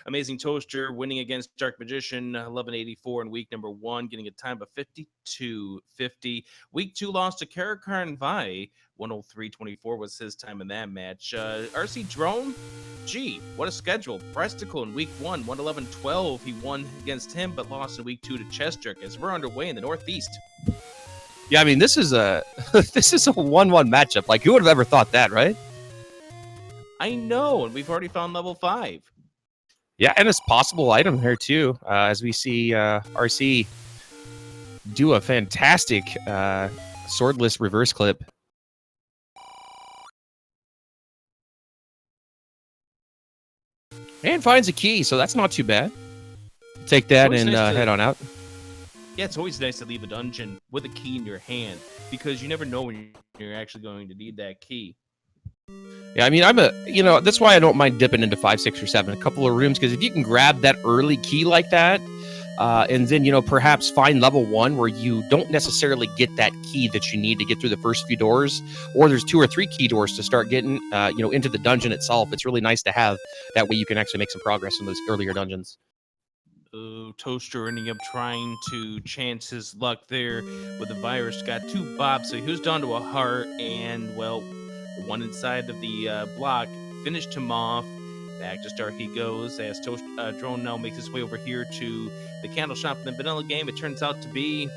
Amazing Toaster winning against Dark Magician 1184 in week number 1, getting a time of 52.50. Week 2 lost to Karakarn Vi. 103.24 was his time in that match. rcdrone, gee, what a schedule. Bresticle in week 1, 111.12. He won against him, but lost in week 2 to Chestrick as we're underway in the Northeast. Yeah, I mean, this is a 1-1 matchup. Like, who would have ever thought that, right? I know, and we've already found level 5. Yeah, and it's possible item here, too, as we see RC do a fantastic swordless reverse clip. And finds a key, so that's not too bad. Take that and head on out. Yeah, it's always nice to leave a dungeon with a key in your hand because you never know when you're actually going to need that key. Yeah, I mean, that's why I don't mind dipping into 5, 6, or 7, a couple of rooms, because if you can grab that early key like that, and then, perhaps find level 1 where you don't necessarily get that key that you need to get through the first few doors, or there's 2 or 3 key doors to start getting, into the dungeon itself. It's really nice to have. That way you can actually make some progress in those earlier dungeons. Toaster ending up trying to chance his luck there with the virus. Got 2 bobs, so he was down to a heart, and, well, the one inside of the block finished him off. Back to start he goes as Drone now makes his way over here to the candle shop in the vanilla game. It turns out to be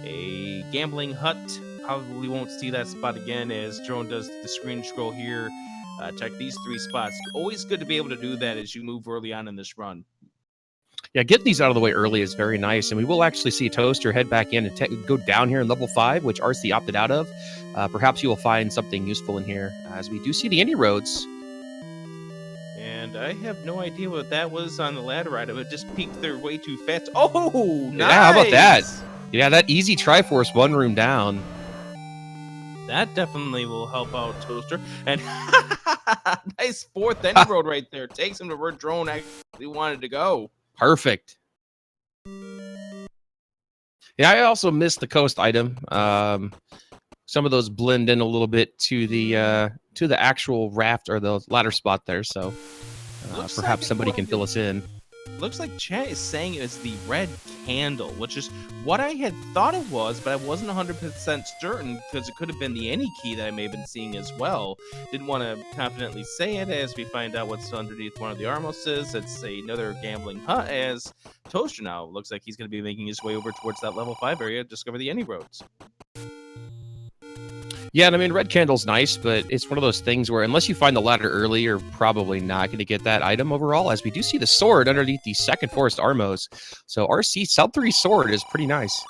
a gambling hut. Probably won't see that spot again as Drone does the screen scroll here. Check these 3 spots. Always good to be able to do that as you move early on in this run. Yeah, getting these out of the way early is very nice, and we will actually see Toaster head back in and go down here in level 5, which RC opted out of. Perhaps you will find something useful in here, as we do see the indie roads. And I have no idea what that was on the ladder item. It just peeked their way too fast. Oh, nice! Yeah, how about that? Yeah, that easy Triforce 1 room down. That definitely will help out Toaster. And nice 4th indie road right there. Takes him to where Drone actually wanted to go. Perfect. Yeah, I also missed the coast item. Some of those blend in a little bit to the actual raft or the ladder spot there. So perhaps somebody can fill us in. Looks like chat is saying it's the red candle, which is what I had thought it was, but I wasn't 100% certain because it could have been the any key that I may have been seeing as well. Didn't want to confidently say it as we find out what's underneath one of the armoses. It's another gambling hut as Toaster now looks like he's going to be making his way over towards that level 5 area to discover the any roads. Yeah, and I mean, red candle's nice, but it's one of those things where unless you find the ladder early, you're probably not going to get that item overall, as we do see the sword underneath the second forest armos. So RC Sub 3 sword is pretty nice.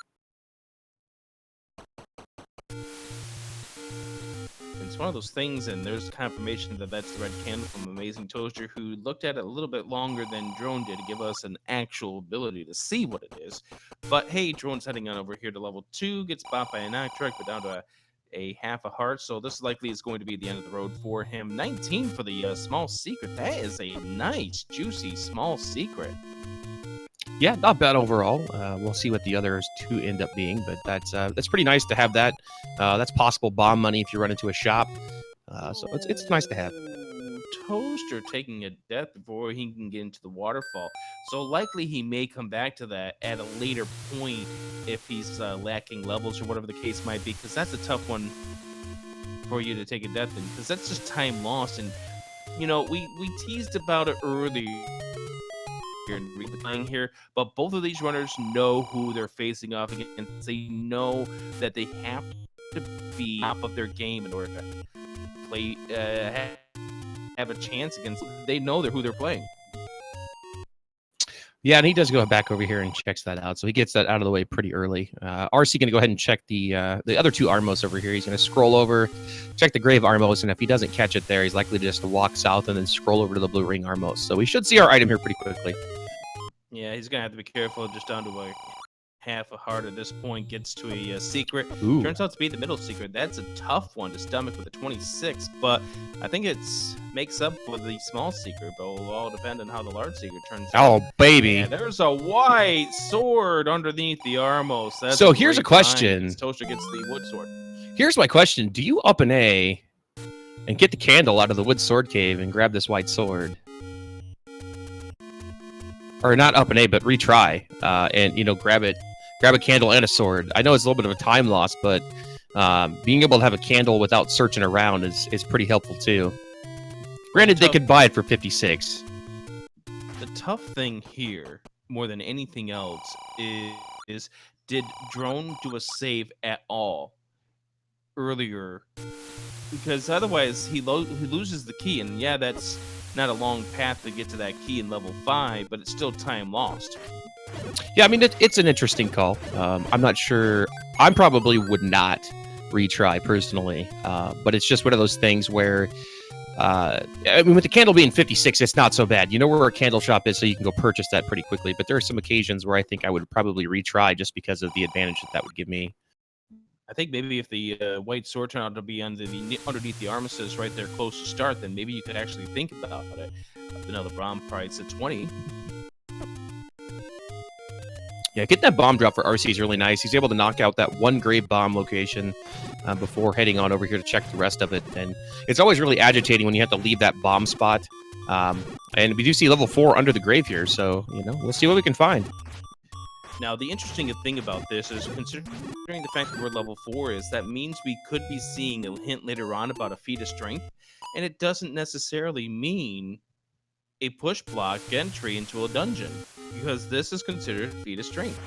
It's one of those things, and there's confirmation that that's the red candle from Amazing Toaster, who looked at it a little bit longer than Drone did to give us an actual ability to see what it is. But hey, Drone's heading on over here to level 2, gets bopped by an Octrick, but down to a half a heart, so this likely is going to be the end of the road for him. 19 for the small secret. That is a nice, juicy small secret. Yeah, not bad overall. We'll see what the others 2 end up being, but that's pretty nice to have that. That's possible bomb money if you run into a shop. So it's nice to have. Toaster taking a death before he can get into the waterfall. So likely he may come back to that at a later point if he's lacking levels or whatever the case might be, because that's a tough one for you to take a death in, because that's just time lost. And, we teased about it earlier playing here, but both of these runners know who they're facing off against. They know that they have to be top of their game in order to play have a chance against. They know who they're playing. Yeah, and he does go back over here and checks that out, so he gets that out of the way pretty early. RC going to go ahead and check the other 2 Armos over here. He's going to scroll over, check the Grave Armos, and if he doesn't catch it there, he's likely to just walk south and then scroll over to the Blue Ring Armos. So we should see our item here pretty quickly. Yeah, he's going to have to be careful, just down to a half a heart at this point, gets to a secret. Ooh. Turns out to be the middle secret. That's a tough one to stomach with a 26, but I think it makes up for the small secret, but it'll all depend on how the large secret turns out. Oh, baby. And there's a white sword underneath the Armos. That's so here's a question. Toaster gets the wood sword. Here's my question. Do you up an A and get the candle out of the wood sword cave and grab this white sword? or not up an A, but retry, and grab a candle and a sword. I know it's a little bit of a time loss, but being able to have a candle without searching around is pretty helpful too. Granted, they could buy it for 56. The tough thing here, more than anything else, is did Drone do a save at all earlier? Because otherwise, he loses the key, and yeah, that's not a long path to get to that key in level 5, but it's still time lost. Yeah, I mean, it's an interesting call. I'm not sure. I probably would not retry personally, but it's just one of those things where, I mean, with the candle being 56, it's not so bad. You know where a candle shop is, so you can go purchase that pretty quickly. But there are some occasions where I think I would probably retry just because of the advantage that would give me. I think maybe if the white sword turned out to be underneath the armistice right there close to start, then maybe you could actually think about it. Another bomb price at 20. Yeah, getting that bomb drop for RC is really nice. He's able to knock out that one grave bomb location before heading on over here to check the rest of it. And it's always really agitating when you have to leave that bomb spot. And we do see level 4 under the grave here, so we'll see what we can find. Now, the interesting thing about this is, considering the fact that we're level 4, is that means we could be seeing a hint later on about a feat of strength, and it doesn't necessarily mean a push block entry into a dungeon, because this is considered feat of strength.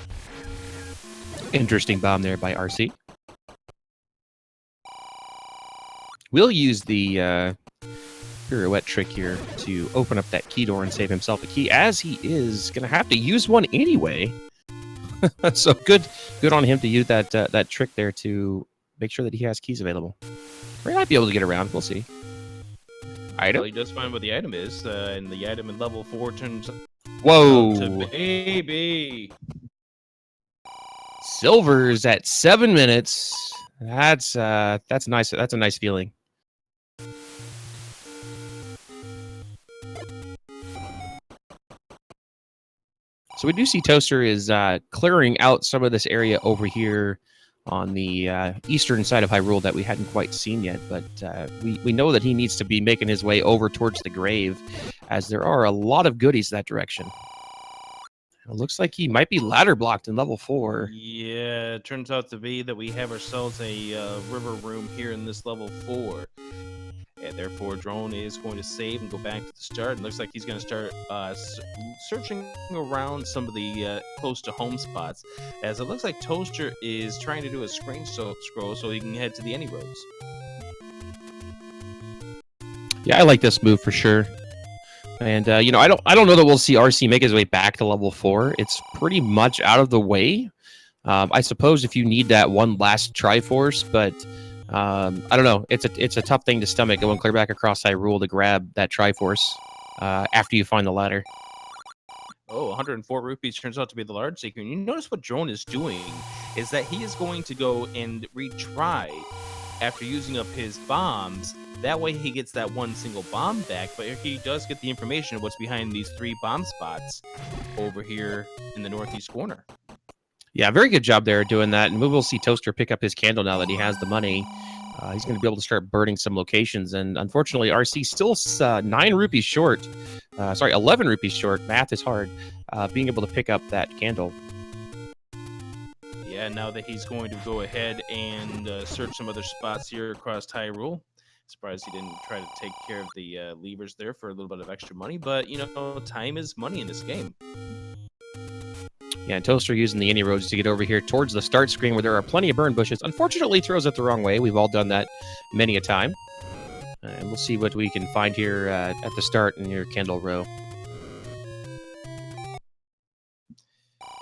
Interesting bomb there by RC. We'll use the pirouette trick here to open up that key door and save himself a key, as he is going to have to use one anyway. So good on him to use that trick there to make sure that he has keys available. We might be able to get around. We'll see. Item? Well, he does find what the item is, and the item in level 4 turns Whoa! to baby. Silver's at 7 minutes. That's nice. That's a nice feeling. So we do see Toaster is clearing out some of this area over here on the eastern side of Hyrule that we hadn't quite seen yet, but we know that he needs to be making his way over towards the grave, as there are a lot of goodies that direction. It looks like he might be ladder blocked in level 4. Yeah, it turns out to be that we have ourselves a river room here in this level 4. And therefore, Drone is going to save and go back to the start. And looks like he's going to start searching around some of the close to home spots, as it looks like Toaster is trying to do a screen scroll so he can head to the Any Roads. Yeah, I like this move for sure. And I don't know that we'll see RC make his way back to level 4. It's pretty much out of the way. I suppose if you need that one last Triforce, but I don't know. It's a tough thing to stomach going clear back across Hyrule to grab that Triforce after you find the ladder. Oh, 104 rupees turns out to be the large secret. And you notice what Drone is doing is that he is going to go and retry after using up his bombs. That way he gets that one single bomb back, but he does get the information of what's behind these 3 bomb spots over here in the northeast corner. Yeah, very good job there doing that. And we will see Toaster pick up his candle now that he has the money. He's going to be able to start burning some locations. And unfortunately, RC still 9 rupees short. 11 rupees short. Math is hard. Being able to pick up that candle. Yeah, now that he's going to go ahead and search some other spots here across Hyrule. Surprised he didn't try to take care of the levers there for a little bit of extra money. But, time is money in this game. Yeah, and Toaster using the Any Roads to get over here towards the start screen where there are plenty of burn bushes. Unfortunately, throws it the wrong way. We've all done that many a time. And we'll see what we can find here at the start in your candle row.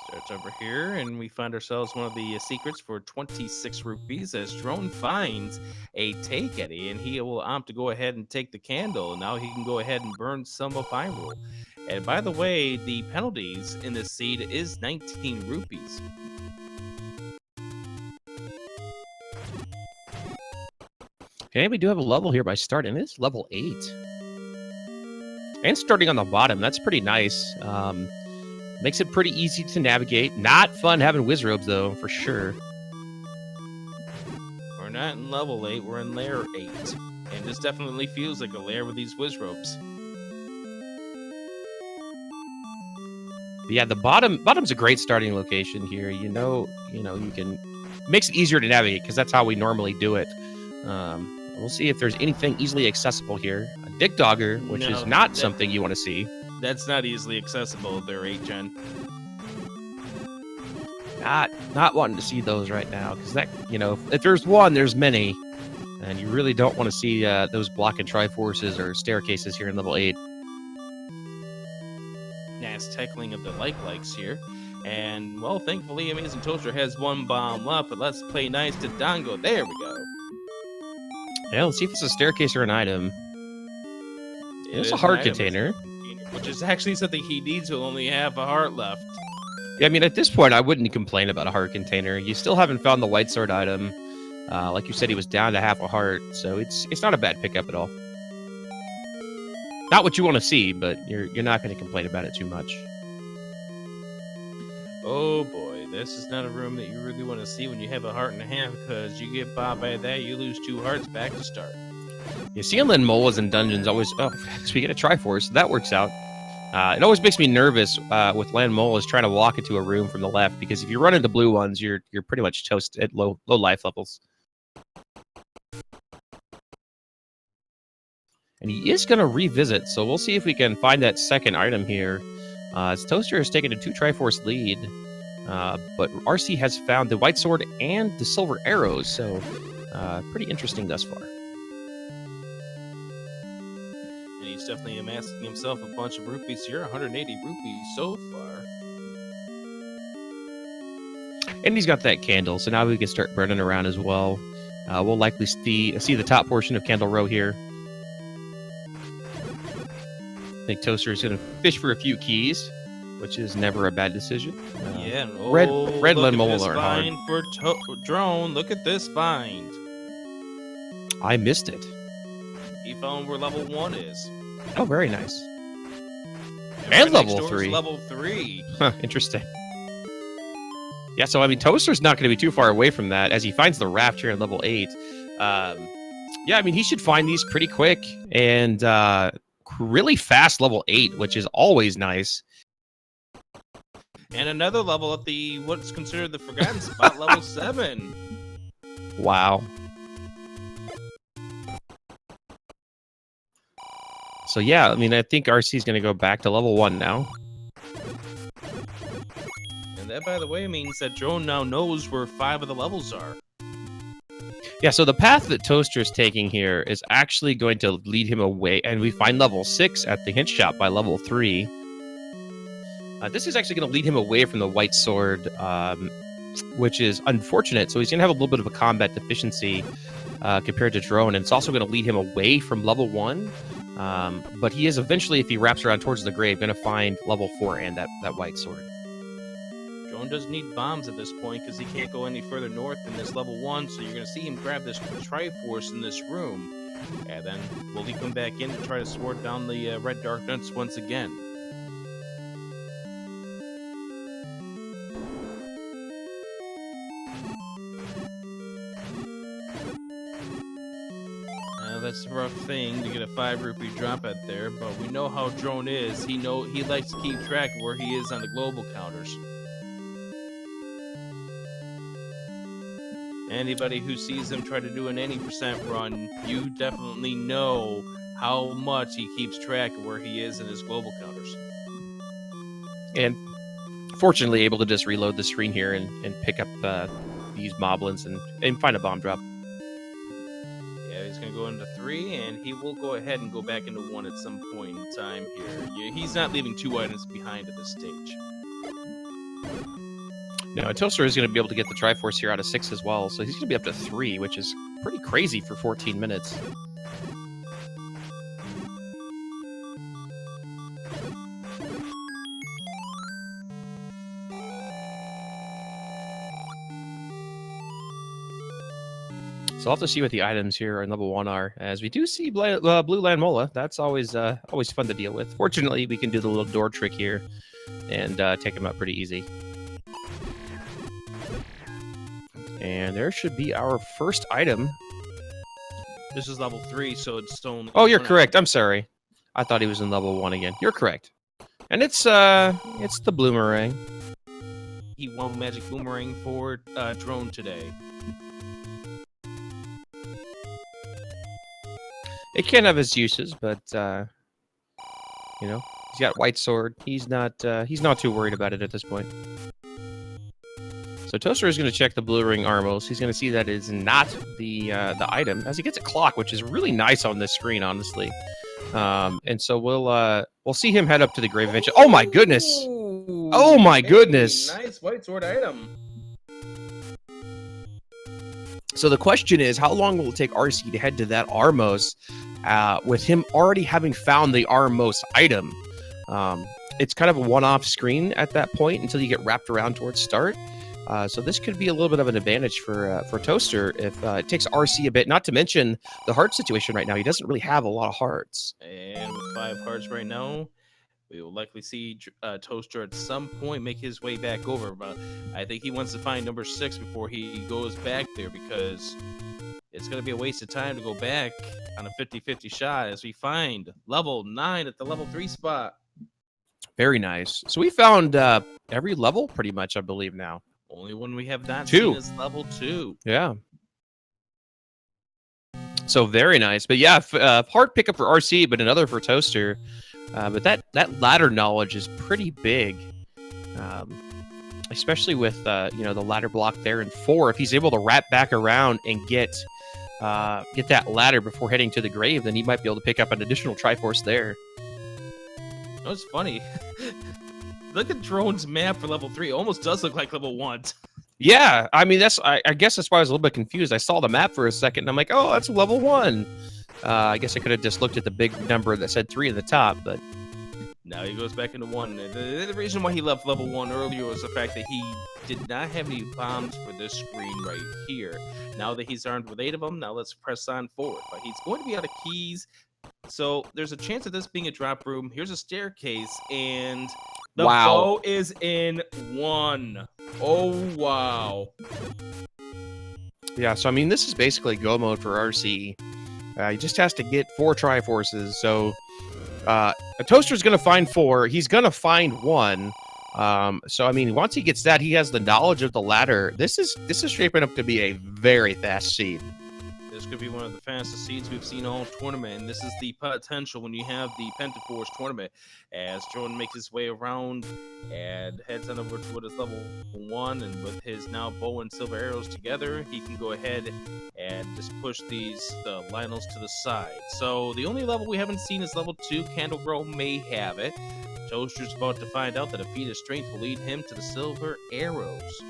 Starts over here, and we find ourselves one of the secrets for 26 rupees as Drone finds a Take Eddie, and he will opt to go ahead and take the candle. Now he can go ahead and burn some of Hyrule. And by the way, the penalties in this seed is 19 rupees. Okay, we do have a level here by start, and it's level 8. And starting on the bottom, that's pretty nice. Makes it pretty easy to navigate. Not fun having whiz robes, though, for sure. We're not in level 8, we're in layer 8. And this definitely feels like a layer with these whiz robes. yeah, the bottom's a great starting location here. You know, you can makes it easier to navigate because that's how we normally do it. We'll see if there's anything easily accessible here. A Dick Dogger, which is not something you want to see. That's not easily accessible there, 8gen. Not wanting to see those right now because that, if there's one, there's many, and you really don't want to see those block and Triforces or staircases here in level 8. Nice tackling of the likes here. And, well, thankfully, AmazingToaster has one bomb left, but let's play nice to Dongo. There we go. Yeah, let's see if it's a staircase or an item. It's a heart container. Which is actually something he needs. He'll only have a heart left. Yeah, I mean, at this point, I wouldn't complain about a heart container. You still haven't found the white sword item. Like you said, he was down to half a heart, so it's not a bad pickup at all. Not what you want to see, but you're not going to complain about it too much. Oh boy, this is not a room that you really want to see when you have a heart and a half, because you get bobbed by that, you lose 2 hearts back to start. Yeah, seeing Lanmolas in dungeons always... Oh, so we get a Triforce. That works out. It always makes me nervous with Lanmolas trying to walk into a room from the left, because if you run into blue ones, you're pretty much toast at low life levels. And he is going to revisit, so we'll see if we can find that second item here. As Toaster has taken a 2 Triforce lead, but RC has found the white sword and the silver arrows, so pretty interesting thus far. And he's definitely amassing himself a bunch of rupees here, 180 rupees so far. And he's got that candle, so now we can start burning around as well. We'll likely see the top portion of Candle Row here. I think Toaster is going to fish for a few keys, which is never a bad decision. Yeah, red Lanmola are hard. For drone. Look at this find. I missed it. He found where level 1 is. Oh, very nice. And level 3. Level 3. Huh, interesting. Yeah, so I mean, Toaster's not going to be too far away from that as he finds the raft here in level 8. Yeah, I mean, he should find these pretty quick and really fast level 8, which is always nice. And another level at the what's considered the forgotten spot, level 7. Wow. So yeah, I mean, I think RC is going to go back to level 1 now. And that, by the way, means that Drone now knows where 5 of the levels are. Yeah, so the path that Toaster is taking here is actually going to lead him away, and we find level 6 at the hint shop by level 3. This is actually going to lead him away from the white sword, which is unfortunate. So he's going to have a little bit of a combat deficiency compared to Drone, and it's also going to lead him away from level 1. But he is eventually, if he wraps around towards the grave, going to find level 4 and that white sword. Drone doesn't need bombs at this point because he can't go any further north than this level 1, so you're going to see him grab this Triforce in this room, and then will he come back in to try to sword down the red dark nuts once again? That's a rough thing to get a 5 rupee drop at there, but we know how Drone is. He likes to keep track of where he is on the global counters. Anybody who sees him try to do an 80% run, you definitely know how much he keeps track of where he is in his global counters. And fortunately able to just reload the screen here and pick up these moblins and find a bomb drop. Yeah, he's going to go into 3, and he will go ahead and go back into 1 at some point in time here. Yeah, he's not leaving 2 items behind at this stage. No, Toaster is going to be able to get the Triforce here out of 6 as well, so he's going to be up to 3, which is pretty crazy for 14 minutes. So I'll have to see what the items here in level 1 are, as we do see Blue Lanmola. That's always fun to deal with. Fortunately, we can do the little door trick here and take him out pretty easy. And there should be our first item. This is level 3, so it's still... Oh, you're correct. I'm sorry. I thought he was in level 1 again. You're correct. And it's the Bloomerang. He won Magic Boomerang for Drone today. It can have its uses, but you know, he's got White Sword. He's not too worried about it at this point. So Toaster is going to check the Blue Ring Armos. He's going to see that it is not the item, as he gets a clock, which is really nice on this screen, honestly. And so we'll see him head up to the grave eventually. Oh my goodness! Oh my goodness! Nice White Sword item. So the question is, how long will it take RC to head to that Armos with him already having found the Armos item? It's kind of a one-off screen at that point until you get wrapped around towards start. So this could be a little bit of an advantage for Toaster if it takes RC a bit, not to mention the heart situation right now. He doesn't really have a lot of hearts. And with 5 hearts right now, we will likely see Toaster at some point make his way back over. But I think he wants to find number 6 before he goes back there, because it's going to be a waste of time to go back on a 50-50 shot as we find level 9 at the level 3 spot. Very nice. So we found every level pretty much, I believe, now. Only one we have not 2. seen is level 2. Yeah. So very nice. But yeah, hard pickup for RC, but another for Toaster. But that ladder knowledge is pretty big, especially with the ladder block there in 4. If he's able to wrap back around and get that ladder before heading to the grave, then he might be able to pick up an additional Triforce there. That was funny. Look at Drone's map for level 3. It almost does look like level 1. Yeah, I mean I guess that's why I was a little bit confused. I saw the map for a second, and I'm like, oh, that's level 1. I guess I could have just looked at the big number that said 3 at the top, but now he goes back into 1. The reason why he left level 1 earlier was the fact that he did not have any bombs for this screen right here. Now that he's armed with 8 of them, now let's press on forward. But he's going to be out of keys, so there's a chance of this being a drop room. Here's a staircase, and the bow is in 1. Oh, wow. Yeah, so I mean, this is basically go mode for RC. He just has to get 4 Triforces. So a Toaster's going to find 4. He's going to find 1. So I mean, once he gets that, he has the knowledge of the ladder. This is shaping up to be a very fast seed. This could be one of the fastest seeds we've seen all tournament, and this is the potential when you have the Pentaforce tournament. As Jordan makes his way around and heads on over to what is level 1, and with his now bow and silver arrows together, he can go ahead and just push the Lionels to the side. So the only level we haven't seen is level 2. Candlegrow may have it. Toaster's about to find out that a feat of strength will lead him to the silver arrows.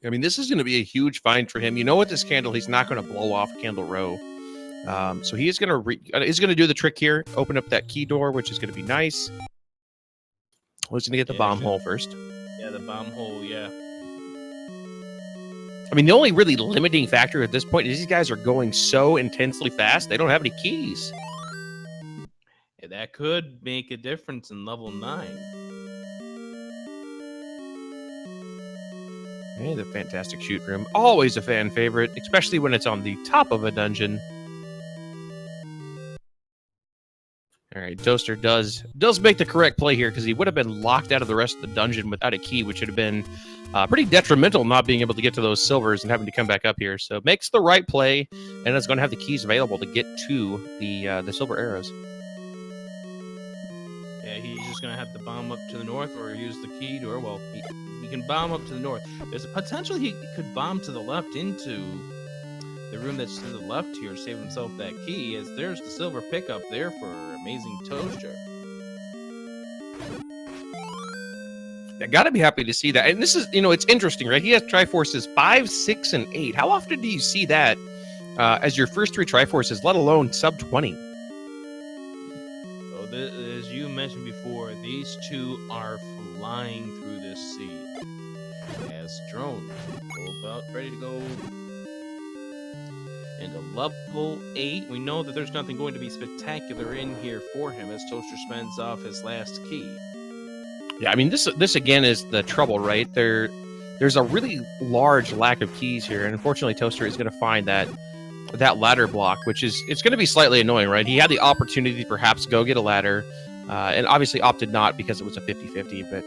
I mean, this is going to be a huge find for him. You know, with this candle, he's not going to blow off Candle Row. So he is going to do the trick here, open up that key door, which is going to be nice. He's going to get the bomb hole first. Yeah, the bomb hole, yeah. I mean, the only really limiting factor at this point is these guys are going so intensely fast, they don't have any keys. Yeah, that could make a difference in level 9. Hey, the fantastic shoot room. Always a fan favorite, especially when it's on the top of a dungeon. All right, Toaster does make the correct play here, because he would have been locked out of the rest of the dungeon without a key, which would have been pretty detrimental, not being able to get to those silvers and having to come back up here. So makes the right play, and is going to have the keys available to get to the silver arrows. Yeah, he's just going to have to bomb up to the north or use the key door. Well, he can bomb up to the north. There's a potential he could bomb to the left into the room that's to the left here, save himself that key, as there's the silver pickup there for AmazingToaster. I gotta be happy to see that. And this is, it's interesting, right? He has Triforces 5, 6, and 8. How often do you see that as your first 3 Triforces, let alone sub 20? So as you mentioned before, these 2 are flying through this seed. As Drone about ready to go into level 8. We know that there's nothing going to be spectacular in here for him as Toaster spends off his last key. Yeah, I mean, this again is the trouble, right? There's a really large lack of keys here, and unfortunately, Toaster is going to find that ladder block, which is, it's going to be slightly annoying, right? He had the opportunity to perhaps go get a ladder, and obviously opted not because it was a 50-50, but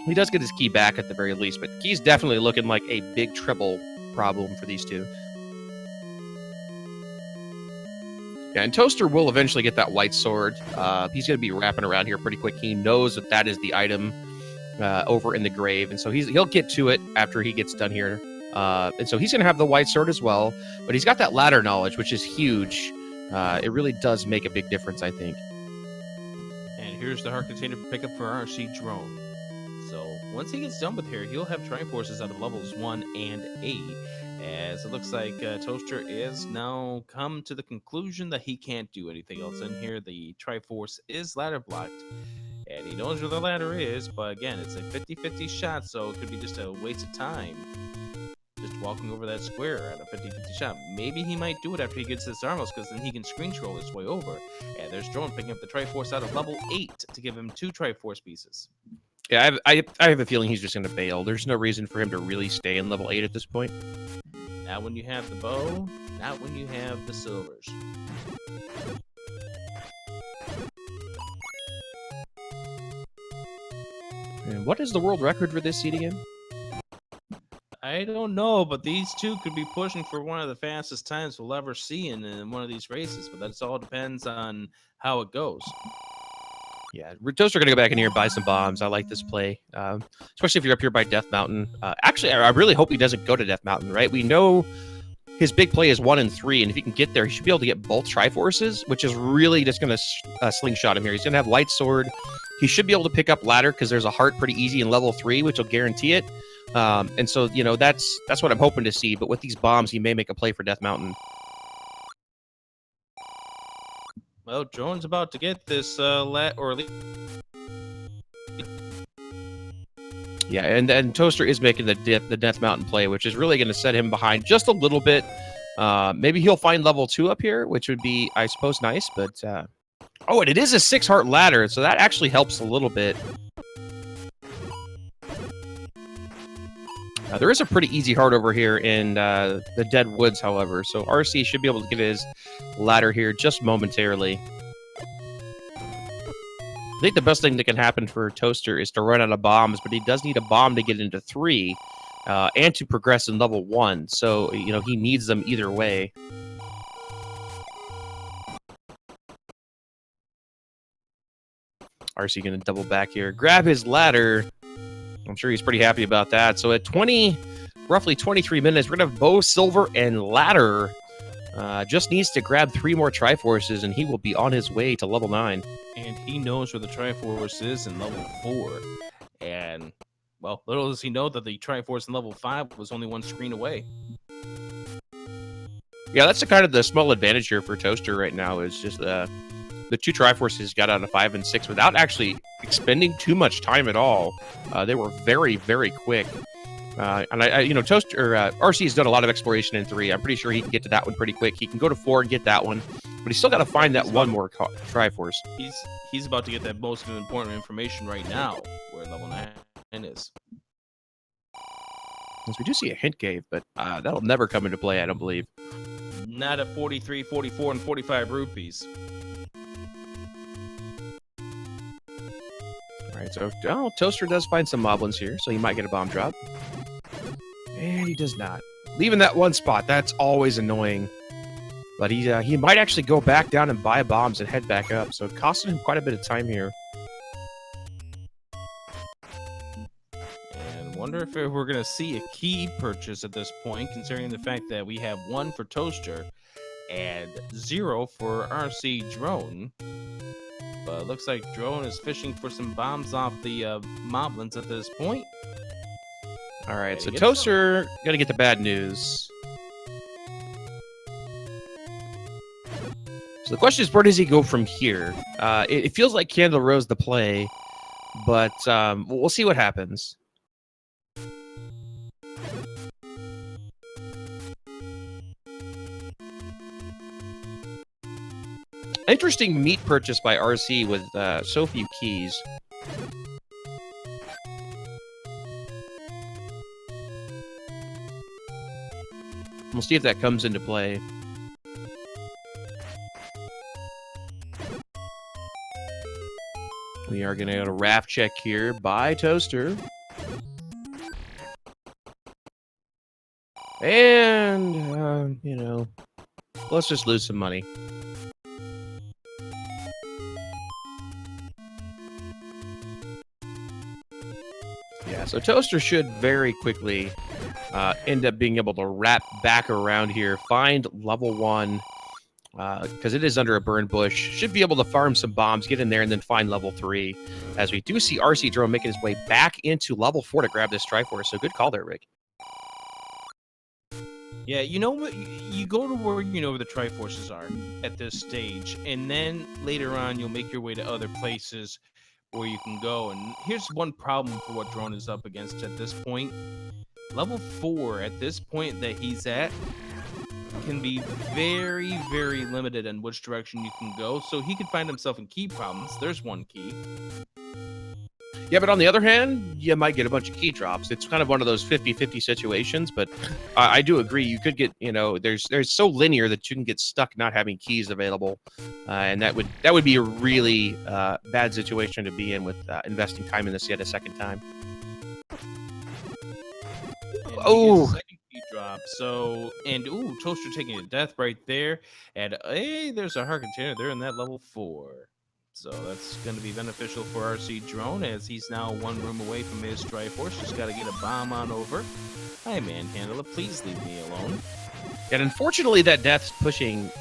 he does get his key back at the very least. But key's definitely looking like a big treble problem for these two. Yeah, and Toaster will eventually get that white sword. He's going to be wrapping around here pretty quick. He knows that that is the item over in the grave, and so he'll get to it after he gets done here. And so he's going to have the white sword as well, but he's got that ladder knowledge, which is huge. It really does make a big difference, I think. And here's the heart container pickup for rcdrone. So once he gets done with here, he'll have Triforces out of levels 1 and 8. As it looks like Toaster is now come to the conclusion that he can't do anything else in here. The Triforce is ladder blocked, and he knows where the ladder is, but again, it's a 50-50 shot, so it could be just a waste of time just walking over that square at a 50-50 shot. Maybe he might do it after he gets this Armos, because then he can screen troll his way over. And there's Drone picking up the Triforce out of level 8 to give him 2 Triforce pieces. Yeah, I have a feeling he's just going to bail. There's no reason for him to really stay in level 8 at this point. Not when you have the bow, not when you have the silvers. And what is the world record for this seed again? I don't know, but these two could be pushing for one of the fastest times we'll ever see in one of these races. But that all depends on how it goes. Yeah, Toaster going to go back in here and buy some bombs. I like this play, especially if you're up here by Death Mountain. Actually, I really hope he doesn't go to Death Mountain, right? We know his big play is 1 and 3, and if he can get there, he should be able to get both Triforces, which is really just going to slingshot him here. He's going to have Light Sword. He should be able to pick up Ladder because there's a heart pretty easy in level 3, which will guarantee it. And so, you know, that's what I'm hoping to see. But with these bombs, he may make a play for Death Mountain. Well, Drone's about to get this Yeah, and Toaster is making the Death Mountain play, which is really going to set him behind just a little bit. Maybe he'll find level 2 up here, which would be, I suppose, nice. But oh, and it is a 6-heart ladder, so that actually helps a little bit. There is a pretty easy heart over here in the Dead Woods, however, so RC should be able to get his ladder here just momentarily. I think the best thing that can happen for Toaster is to run out of bombs, but he does need a bomb to get into 3 and to progress in level 1, so, you know, he needs them either way. RC going to double back here, grab his ladder. I'm sure he's pretty happy about that. So at roughly 23 minutes, we're going to have bow, silver, and ladder. Just needs to grab 3 more Triforces, and he will be on his way to level 9. And he knows where the Triforce is in level 4. And, well, little does he know that the Triforce in level 5 was only 1 screen away. Yeah, that's kind of the small advantage here for Toaster right now, is just the 2 Triforces got out of 5 and 6 without actually expending too much time at all. They were very, very quick. And you know, Toaster RC has done a lot of exploration in 3. I'm pretty sure he can get to that one pretty quick. He can go to 4 and get that one, but he's still got to find that one more Triforce. He's about to get that most important information right now, where level 9 is. As we do see a hint cave, but that'll never come into play, I don't believe. Not at 43, 44, and 45 rupees. All right, so Toaster does find some moblins here, so he might get a bomb drop. And he does not. Leaving that one spot, that's always annoying. But he might actually go back down and buy bombs and head back up, so it costed him quite a bit of time here. And wonder if we're going to see a key purchase at this point, considering the fact that we have 1 for Toaster and 0 for rcdrone. But it looks like Drone is fishing for some bombs off the moblins at this point. All right, so Toaster got to get the bad news. So the question is, where does he go from here? It feels like Candle Rose the play, but we'll see what happens. Interesting meat purchase by RC with so few keys. We'll see if that comes into play. We are going to get a raft check here by Toaster. And, you know, let's just lose some money. Yeah, so Toaster should very quickly end up being able to wrap back around here, find level 1, because it is under a burn bush. Should be able to farm some bombs, get in there, and then find level 3. As we do see rcdrone making his way back into level 4 to grab this Triforce. So good call there, Rick. Yeah, you know what? You go to where you know where the Triforces are at this stage, and then later on you'll make your way to other places where you can go. And here's one problem for what Drone is up against at this point. Level 4 at this point that he's at can be very, very limited in which direction you can go. So he could find himself in key problems. There's one key. Yeah, but on the other hand, you might get a bunch of key drops. It's kind of one of those 50-50 situations, but I do agree. You could get, you know, there's so linear that you can get stuck not having keys available, and that would be a really bad situation to be in with investing time in this yet a second time. Oh, second key drop. So, and ooh, Toaster taking a death right there, and hey, there's a heart container there in that level 4. So that's going to be beneficial for rcdrone, as he's now one room away from his Triforce. Just got to get a bomb on over. Hi, Manhandler, please leave me alone. And unfortunately, that death's pushing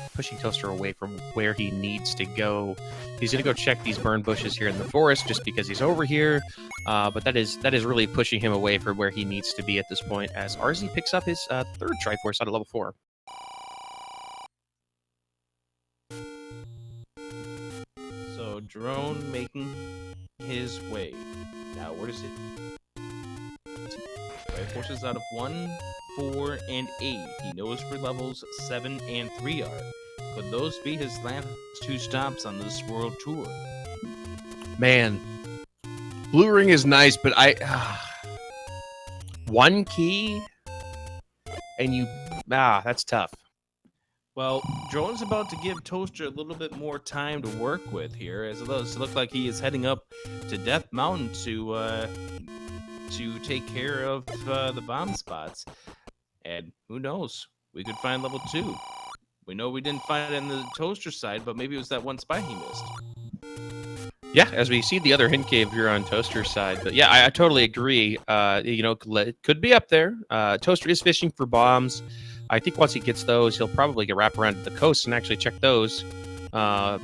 Toaster away from where he needs to go. He's going to go check these burn bushes here in the forest just because he's over here. But that is really pushing him away from where he needs to be at this point, as RZ picks up his third Triforce out of level 4. So drone making his way. Now, where does it? Triforces out of 1, 4, and 8. He knows where levels 7 and 3 are. Could those be his last 2 stops on this world tour? Man, Blue Ring is nice, but one key, and that's tough. Well, Drone's about to give Toaster a little bit more time to work with here, as it does look like he is heading up to Death Mountain to take care of the bomb spots. And who knows? We could find level 2. We know we didn't find it on the Toaster side, but maybe it was that one spot he missed. Yeah, as we see the other hint cave here on Toaster's side. But yeah, I totally agree. It could be up there. Toaster is fishing for bombs. I think once he gets those, he'll probably get wrapped around to the coast and actually check those. But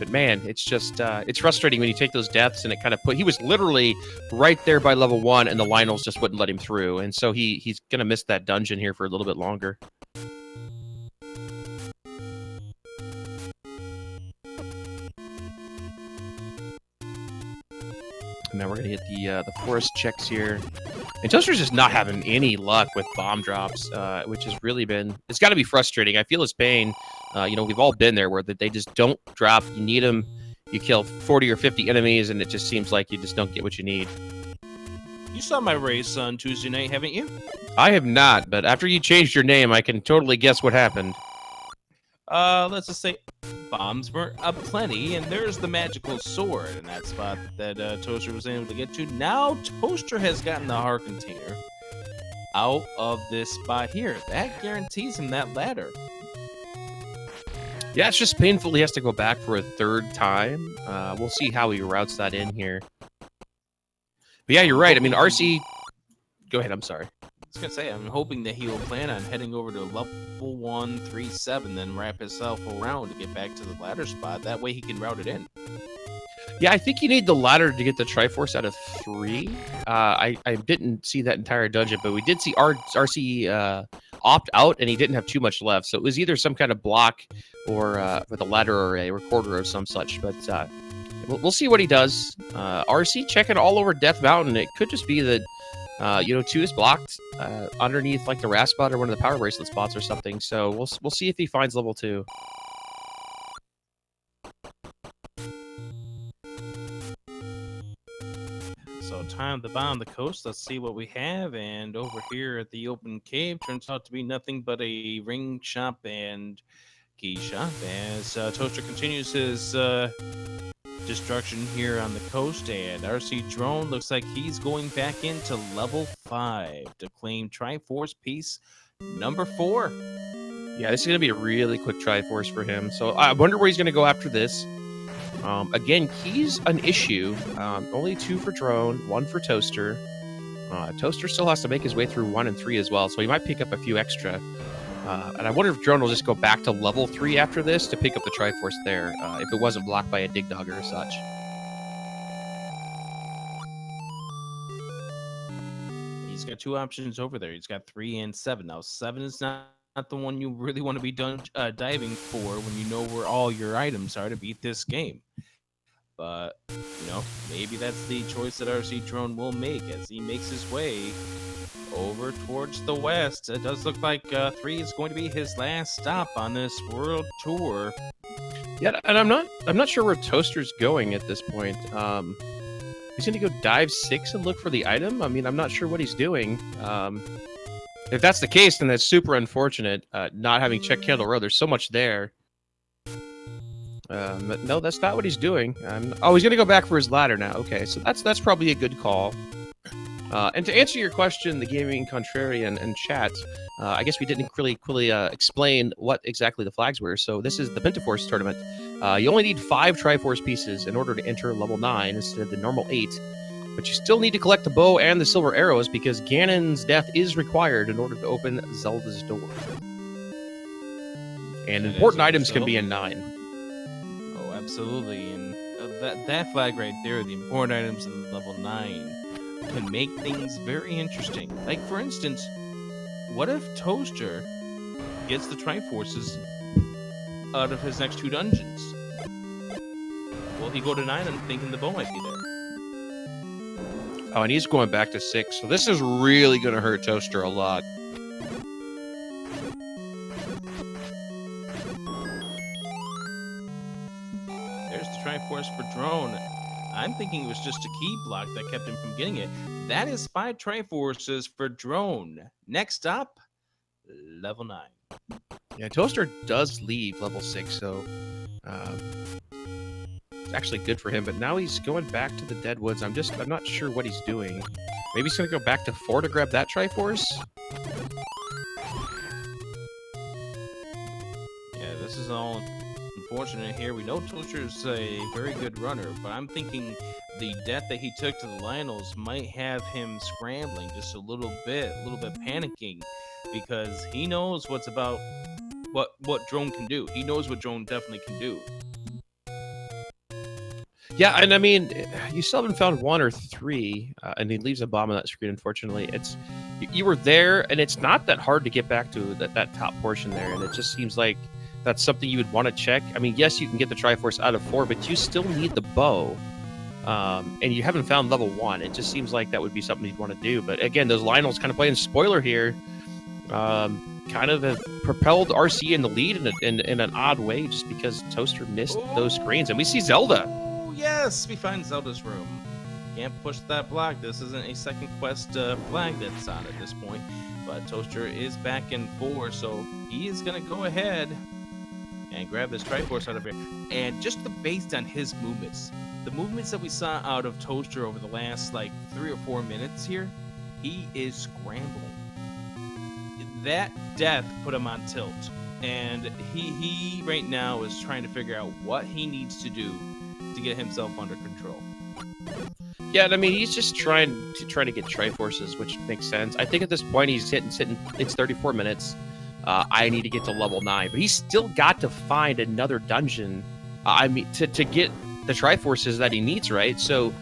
man, it's just it's frustrating when you take those deaths and it kind of he was literally right there by level 1 and the Lionels just wouldn't let him through. And so he's going to miss that dungeon here for a little bit longer. And now we're going to get the forest checks here. And Toaster's just not having any luck with bomb drops, which has really it's got to be frustrating. I feel his pain. We've all been there where they just don't drop. You need them. You kill 40 or 50 enemies, and it just seems like you just don't get what you need. You saw my race on Tuesday night, haven't you? I have not, but after you changed your name, I can totally guess what happened. Let's just say bombs were aplenty, and there's the magical sword in that spot that Toaster was able to get to. Now Toaster has gotten the heart container out of this spot here. That guarantees him that ladder. Yeah, it's just painful. He has to go back for a third time. We'll see how he routes that in here. But yeah, you're right. I mean, RC... Go ahead, I'm sorry. I was going to say, I'm hoping that he will plan on heading over to level 137, then wrap himself around to get back to the ladder spot. That way he can route it in. Yeah, I think you need the ladder to get the Triforce out of 3. I didn't see that entire dungeon, but we did see RC opt out, and he didn't have too much left. So it was either some kind of block or with a ladder or a recorder of some such. But we'll see what he does. RC checking all over Death Mountain. It could just be that 2 is blocked underneath like the RAS spot or one of the power bracelet spots or something. So we'll see if he finds level 2. So time to bomb the coast. Let's see what we have. And over here at the open cave turns out to be nothing but a ring shop and key shop as Toaster continues his destruction here on the coast, and RC Drone looks like he's going back into level 5 to claim Triforce piece number 4. Yeah, this is going to be a really quick Triforce for him. So I wonder where he's going to go after this. Again, keys an issue. Only 2 for Drone, 1 for Toaster. Toaster still has to make his way through 1 and 3 as well, so he might pick up a few extra. And I wonder if Drone will just go back to level 3 after this to pick up the Triforce there, if it wasn't blocked by a Dig Dogger or such. He's got 2 options over there. He's got 3 and 7. Now, 7 is not the one you really want to be diving for when you know where all your items are to beat this game. But, you know, maybe that's the choice that RC Drone will make as he makes his way over towards the west. It does look like 3 is going to be his last stop on this world tour. Yeah, and I'm not sure where Toaster's going at this point. He's going to go dive 6 and look for the item. I mean, I'm not sure what he's doing. If that's the case, then that's super unfortunate. Not having checked Candle Row, there's so much there. But no, that's not what he's doing. Oh, he's going to go back for his ladder now. Okay, so that's probably a good call. And to answer your question, the Gaming Contrarian and chat, I guess we didn't really explain what exactly the flags were. So this is the Pentaforce tournament. You only need 5 Triforce pieces in order to enter level 9 instead of the normal 8. But you still need to collect the bow and the silver arrows because Ganon's death is required in order to open Zelda's door. And important items can be in 9. Oh, absolutely. And that flag right there, the important items in level 9, can make things very interesting. Like, for instance, what if Toaster gets the Triforces out of his next 2 dungeons? Will he go to 9? I'm thinking the bow might be there. Oh, and he's going back to 6, so this is really going to hurt Toaster a lot. There's the Triforce for Drone. I'm thinking it was just a key block that kept him from getting it. That is 5 Triforces for Drone. Next up, level 9. Yeah, Toaster does leave level 6, so it's actually good for him. But now he's going back to the Deadwoods. I'm not sure what he's doing. Maybe he's going to go back to 4 to grab that Triforce? Yeah, this is all unfortunate here. We know Toaster's a very good runner, but I'm thinking the death that he took to the Lionels might have him scrambling just a little bit panicking, because he knows what Drone can do. He knows what Drone definitely can do. Yeah, and I mean, you still haven't found 1 or 3, and he leaves a bomb on that screen, unfortunately. You were there, and it's not that hard to get back to that top portion there, and it just seems like that's something you would want to check. I mean, yes, you can get the Triforce out of 4, but you still need the bow, and you haven't found level 1. It just seems like that would be something you'd want to do. But again, those Lionels kind of playing spoiler here, kind of have propelled RC in the lead in an odd way, just because Toaster missed those screens. And we see Zelda. Yes, we find Zelda's room. Can't push that block. This isn't a second quest flag that's on at this point. But Toaster is back in 4, so he is going to go ahead and grab this Triforce out of here. And just based on his movements, the movements that we saw out of Toaster over the last, 3 or 4 minutes here, he is scrambling. That death put him on tilt. And he right now is trying to figure out what he needs to do to get himself under control. Yeah, I mean, he's just trying to get Triforces, which makes sense. I think at this point he's sitting. It's 34 minutes. I need to get to level 9, but he's still got to find another dungeon. I mean, to get the Triforces that he needs, right? So,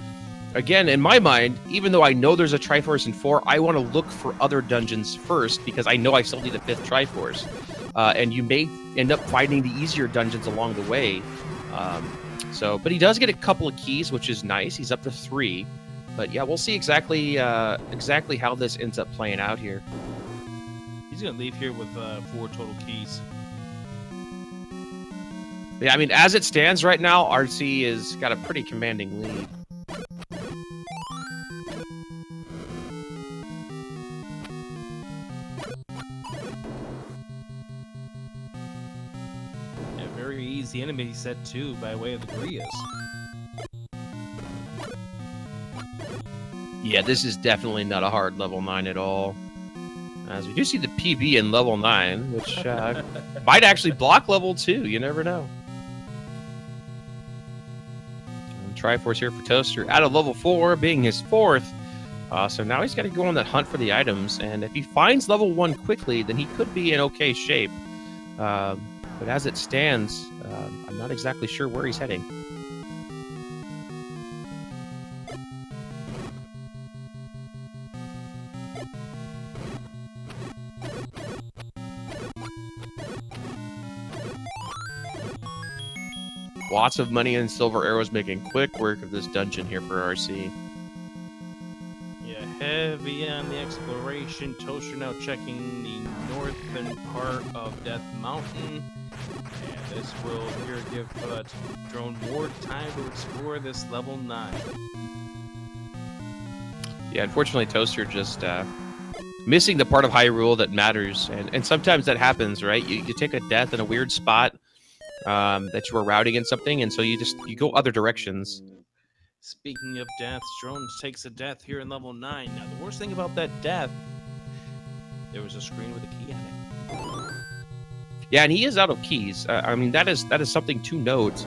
again, in my mind, even though I know there's a Triforce in 4, I want to look for other dungeons first because I know I still need a 5th Triforce. And you may end up finding the easier dungeons along the way. But he does get a couple of keys, which is nice. He's up to 3. But yeah, we'll see exactly how this ends up playing out here. He's going to leave here with 4 total keys. Yeah, I mean, as it stands right now, RC has got a pretty commanding lead. Yeah, very easy enemy set too by way of the Grias. Yeah, this is definitely not a hard level 9 at all. As we do see the PB in level 9, which might actually block level 2. You never know. And Triforce here for Toaster out of level 4, being his 4th. So now he's got to go on that hunt for the items. And if he finds level 1 quickly, then he could be in okay shape. But as it stands, I'm not exactly sure where he's heading. Lots of money and silver arrows making quick work of this dungeon here for RC. Yeah, heavy on the exploration. Toaster now checking the northern part of Death Mountain. And this will here give Drone more time to explore this level 9. Yeah, unfortunately, Toaster just missing the part of Hyrule that matters. And sometimes that happens, right? You take a death in a weird spot that you were routing in something, and so you go other directions. Speaking of deaths, Drone takes a death here in level 9. Now, the worst thing about that death, there was a screen with a key on it. Yeah, and he is out of keys. I mean, that is something to note.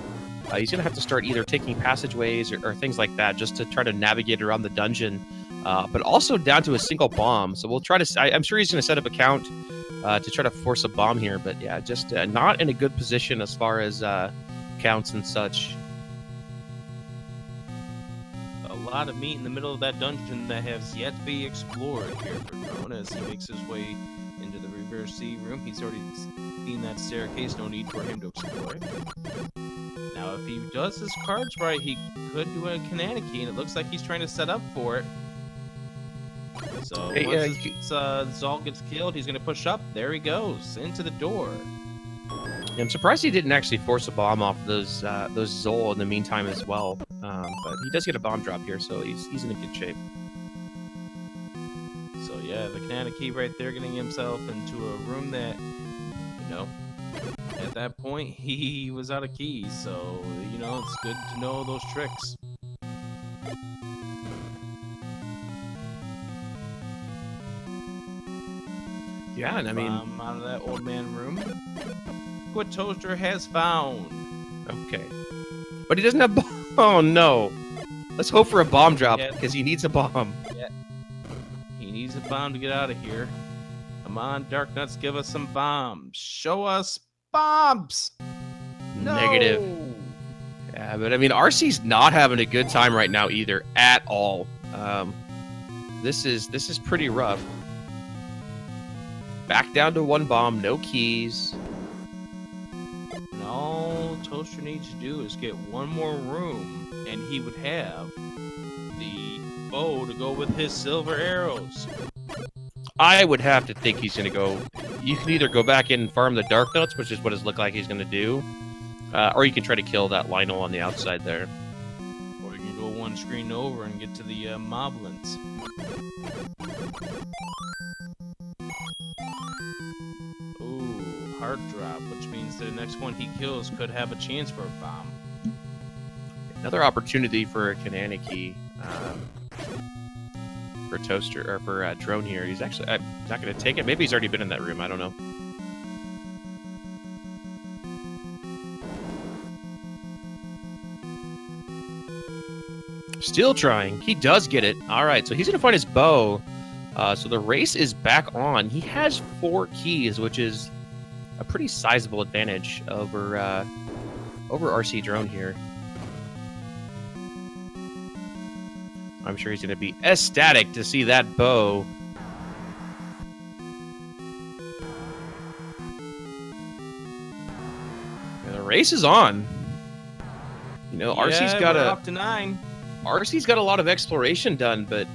He's going to have to start either taking passageways or things like that just to try to navigate around the dungeon, but also down to a single bomb. So we'll try to... I'm sure he's going to set up a count to try to force a bomb here, but yeah, just not in a good position as far as counts and such. A lot of meat in the middle of that dungeon that has yet to be explored here for Drone as he makes his way into the reverse C room. He's already seen that staircase, no need for him to explore it. Now, if he does his cards right, he could do a Kananaki, and it looks like he's trying to set up for it. So once Zol gets killed, he's going to push up. There he goes, into the door. Yeah, I'm surprised he didn't actually force a bomb off those Zol in the meantime as well. But he does get a bomb drop here, so he's in a good shape. So yeah, the Kananaki right there getting himself into a room that, you know, at that point he was out of keys. So, you know, it's good to know those tricks. Yeah, and I mean, out of that old man room. What Toaster has found. Okay, but he doesn't have. Oh no! Let's hope for a bomb drop because he needs a bomb. Yeah. He needs a bomb to get out of here. Come on, Dark Nuts, give us some bombs. Show us bombs. No. Negative. Yeah, but I mean, RC's not having a good time right now either, at all. This is pretty rough. Back down to 1 bomb, no keys. And all Toaster needs to do is get 1 more room, and he would have the bow to go with his silver arrows. I would have to think he's going to go... You can either go back in and farm the Dark Notes, which is what it looks like he's going to do, or you can try to kill that Lionel on the outside there. Or you can go 1 screen over and get to the Moblins. Hard drop, which means the next one he kills could have a chance for a bomb. Another opportunity for a Kananaki for Toaster or for Drone here. He's actually not going to take it. Maybe he's already been in that room. I don't know. Still trying. He does get it. All right, so he's going to find his bow. So the race is back on. He has 4 keys, which is a pretty sizable advantage over RC Drone here. I'm sure he's going to be ecstatic to see that bow. And the race is on. You know, RC's got up to 9. RC's got a lot of exploration done, but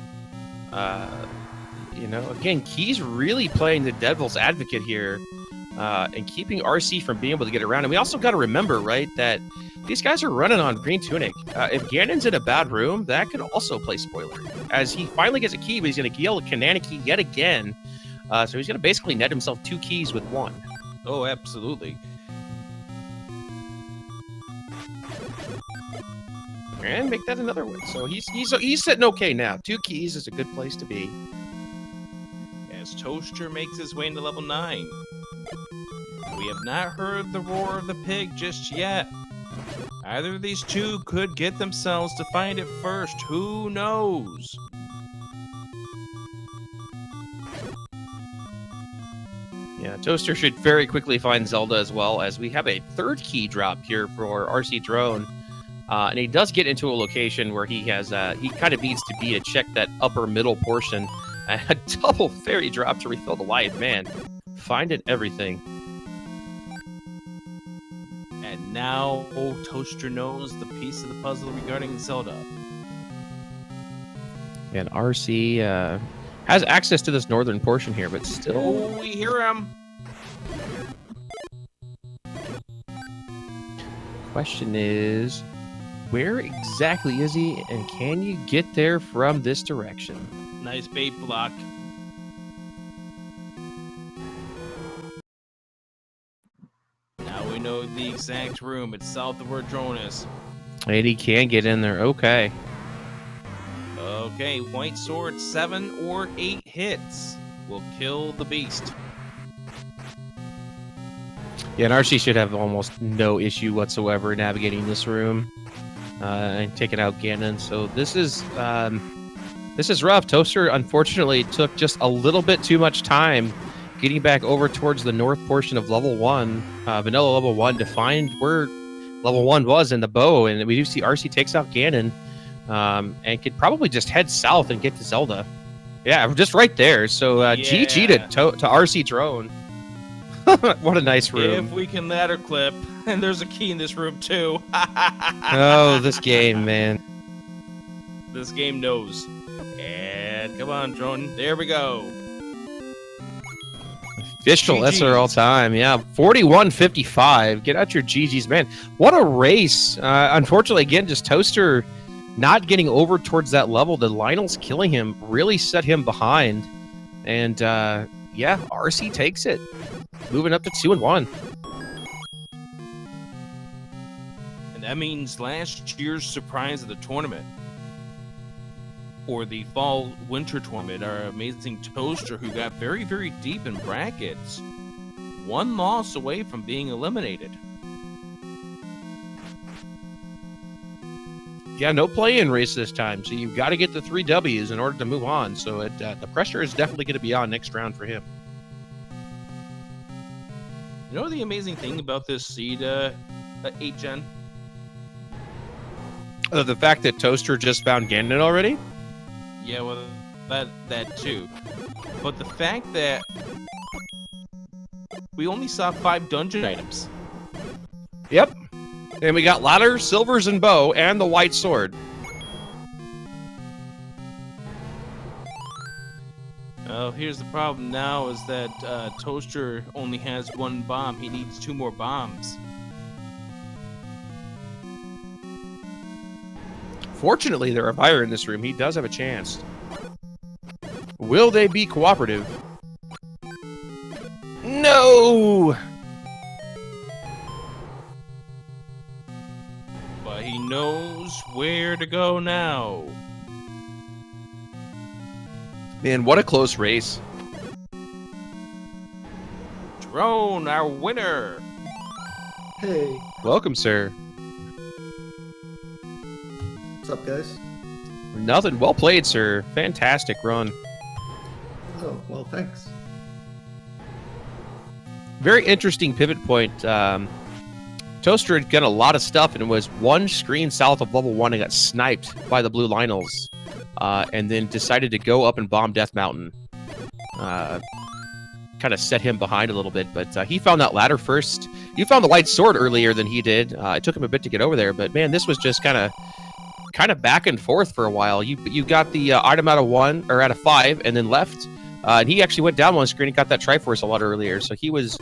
you know, again, Key's really playing the devil's advocate here. And keeping RC from being able to get around. And we also got to remember, right, that these guys are running on Green Tunic. If Ganon's in a bad room, that could also play spoiler. As he finally gets a key, but he's going to yell a Kananaki yet again. So he's going to basically net himself 2 keys with 1. Oh, absolutely. And make that another win. So he's sitting okay now. 2 keys is a good place to be. As Toaster makes his way into level 9. We have not heard the roar of the pig just yet. Either of these two could get themselves to find it first. Who knows? Yeah, Toaster should very quickly find Zelda as well, as we have a 3rd key drop here for rcdrone. And he does get into a location where he has he kind of needs to be to check that upper middle portion. A double fairy drop to refill the life, man. Finding everything. And now old Toaster knows the piece of the puzzle regarding Zelda. And RC has access to this northern portion here, but still... Oh, we hear him! Question is, where exactly is he, and can you get there from this direction? Nice bait block. Now we know the exact room. It's south of where drone is. And he can get in there. Okay. Okay, white sword, 7 or 8 hits will kill the beast. Yeah, and RC should have almost no issue whatsoever navigating this room and taking out Ganon. So this is rough. Toaster, unfortunately, took just a little bit too much time getting back over towards the north portion of level 1, vanilla level 1, to find where level 1 was in the bow. And we do see RC takes out Ganon and could probably just head south and get to Zelda. Yeah, just right there. So GG to rcdrone. What a nice room. If we can ladder clip, and there's a key in this room too. Oh, this game, man. This game knows. And come on, drone. There we go. Official GGs. SR all time. Yeah, 41-55. Get out your GGs, man. What a race. Unfortunately, again, just Toaster not getting over towards that level. The Lionel's killing him really set him behind. And yeah, RC takes it. Moving up to 2-1. And that means last year's surprise of the tournament, or the fall-winter tournament, our amazing Toaster, who got very, very deep in brackets, 1 loss away from being eliminated. Yeah, no play-in race this time, so you've got to get the 3 Ws in order to move on. So the pressure is definitely going to be on next round for him. You know the amazing thing about this seed 8-gen? The fact that Toaster just found Ganon already? Yeah, well, that too. But the fact that we only saw 5 dungeon items. Yep. And we got ladder, silvers, and bow, and the white sword. Oh, here's the problem now is that Toaster only has 1 bomb. He needs 2 more bombs. Fortunately, there are fire in this room. He does have a chance. Will they be cooperative? No! But he knows where to go now. Man, what a close race. Drone, our winner. Hey, Welcome, sir. what's up, guys? Nothing. Well played, sir. Fantastic run. Oh, well, thanks. Very interesting pivot point. Toaster had done a lot of stuff and was 1 screen south of level 1 and got sniped by the blue Lionels. And then decided to go up and bomb Death Mountain. Kind of set him behind a little bit, but he found that ladder first. You found the white sword earlier than he did. It took him a bit to get over there, but man, this was just kind of back and forth for a while. You got the item out of 1 or out of 5, and then left. And he actually went down 1 screen and got that Triforce a lot earlier. So he was,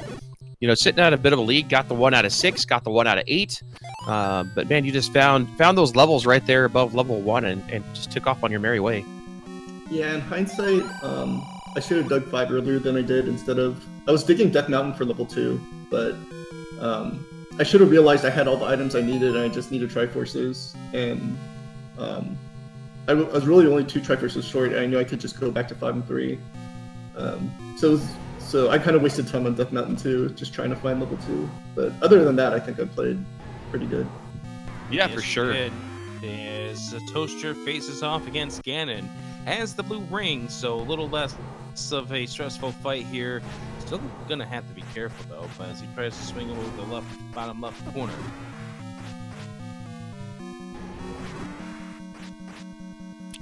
sitting at a bit of a lead. Got the 1 out of 6, got the 1 out of 8. But man, you just found those levels right there above level 1 and just took off on your merry way. Yeah, in hindsight, I should have dug 5 earlier than I did. I was digging Death Mountain for level 2, but I should have realized I had all the items I needed, and I just needed Triforces. And I was really only 2 Triforces short, and I knew I could just go back to 5 and 3. So I kind of wasted time on Death Mountain 2, just trying to find level 2. But other than that, I think I played pretty good. Yeah, Yes, for sure. As the Toaster faces off against Ganon, has the blue ring, so a little less of a stressful fight here. Still gonna have to be careful though, as he tries to swing over the bottom left corner.